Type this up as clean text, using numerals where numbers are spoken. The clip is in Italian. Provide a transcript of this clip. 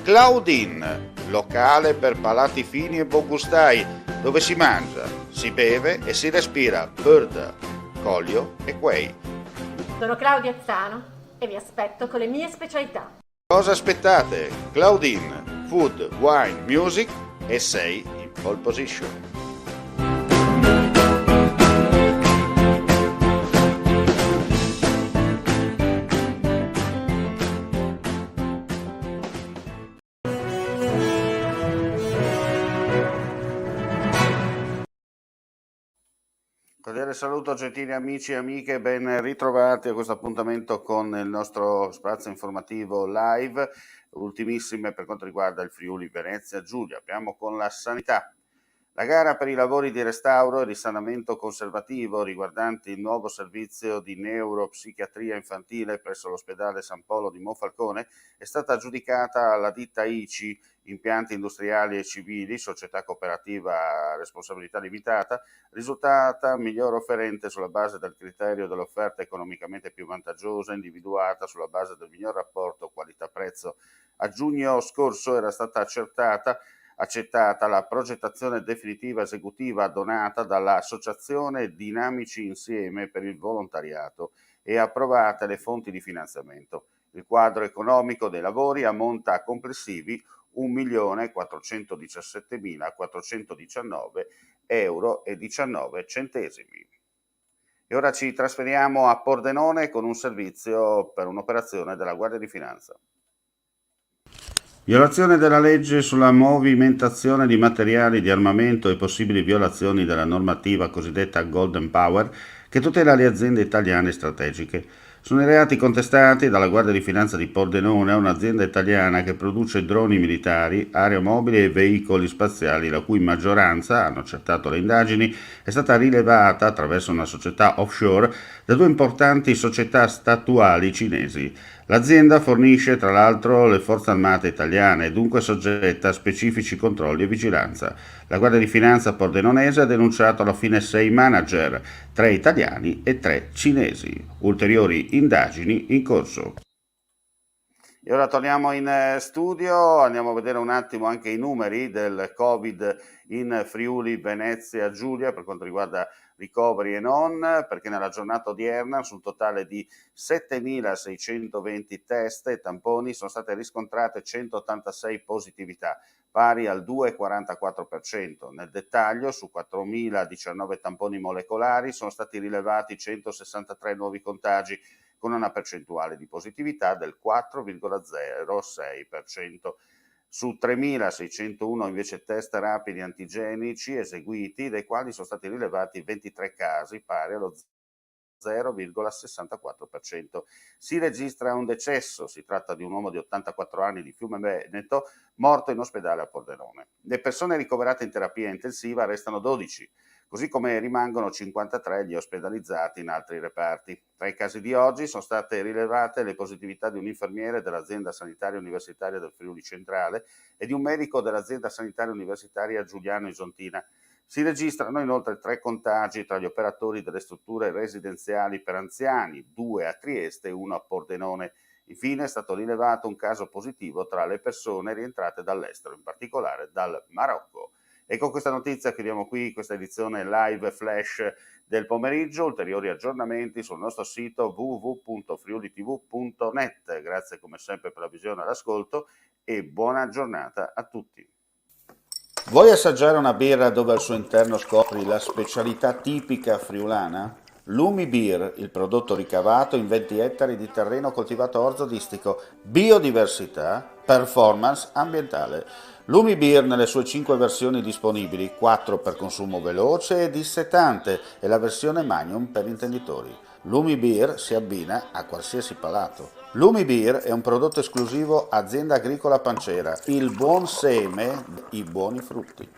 Claudine, locale per palati fini e buongustai, dove si mangia, si beve e si respira bird, Collio e Quay. Sono Claudia Zano e vi aspetto con le mie specialità. Cosa aspettate? Claudine, food, wine, music e sei in pole position. Cordiale saluto gentili amici e amiche, ben ritrovati a questo appuntamento con il nostro spazio informativo live, ultimissime per quanto riguarda il Friuli Venezia Giulia. Apriamo con la sanità. La gara per i lavori di restauro e risanamento conservativo riguardanti il nuovo servizio di neuropsichiatria infantile presso l'ospedale San Polo di Monfalcone è stata aggiudicata alla ditta ICI, Impianti Industriali e Civili, società cooperativa a responsabilità limitata, risultata miglior offerente sulla base del criterio dell'offerta economicamente più vantaggiosa individuata sulla base del miglior rapporto qualità-prezzo. A giugno scorso era stata accettata la progettazione definitiva esecutiva donata dall'Associazione Dinamici Insieme per il Volontariato e approvate le fonti di finanziamento. Il quadro economico dei lavori ammonta a complessivi 1.417.419,19 €. E ora ci trasferiamo a Pordenone con un servizio per un'operazione della Guardia di Finanza. Violazione della legge sulla movimentazione di materiali di armamento e possibili violazioni della normativa cosiddetta Golden Power che tutela le aziende italiane strategiche. Sono i reati contestati dalla Guardia di Finanza di Pordenone, un'azienda italiana che produce droni militari, aeromobili e veicoli spaziali, la cui maggioranza, hanno accertato le indagini, è stata rilevata attraverso una società offshore da due importanti società statuali cinesi. L'azienda fornisce tra l'altro le forze armate italiane e dunque soggetta a specifici controlli e vigilanza. La Guardia di Finanza pordenonese ha denunciato alla fine 6 manager, 3 italiani e 3 cinesi. Ulteriori indagini in corso. E ora torniamo in studio, andiamo a vedere un attimo anche i numeri del Covid in Friuli Venezia Giulia per quanto riguarda ricoveri e non, perché nella giornata odierna su un totale di 7.620 test e tamponi sono state riscontrate 186 positività, pari al 2,44%. Nel dettaglio, su 4.019 tamponi molecolari sono stati rilevati 163 nuovi contagi, con una percentuale di positività del 4,06%. Su 3.601 invece test rapidi antigenici eseguiti, dai quali sono stati rilevati 23 casi, pari allo 0,64%. Si registra un decesso, si tratta di un uomo di 84 anni di Fiume Veneto, morto in ospedale a Pordenone. Le persone ricoverate in terapia intensiva restano 12, così come rimangono 53 gli ospedalizzati in altri reparti. Tra i casi di oggi sono state rilevate le positività di un infermiere dell'azienda sanitaria universitaria del Friuli Centrale e di un medico dell'azienda sanitaria universitaria Giuliano Isontina. Si registrano inoltre 3 contagi tra gli operatori delle strutture residenziali per anziani, 2 a Trieste e 1 a Pordenone. Infine è stato rilevato un caso positivo tra le persone rientrate dall'estero, in particolare dal Marocco. E con questa notizia chiudiamo qui questa edizione live flash del pomeriggio. Ulteriori aggiornamenti sul nostro sito www.friulitv.net. Grazie come sempre per la visione e l'ascolto e buona giornata a tutti. Vuoi assaggiare una birra dove al suo interno scopri la specialità tipica friulana? Lumi Beer, il prodotto ricavato in 20 ettari di terreno coltivato orzodistico, biodiversità, performance ambientale. Lumi Beer nelle sue 5 versioni disponibili, 4 per consumo veloce e dissetante e la versione Magnum per intenditori. Lumi Beer si abbina a qualsiasi palato. Lumi Beer è un prodotto esclusivo Azienda Agricola Pancera, il buon seme, i buoni frutti.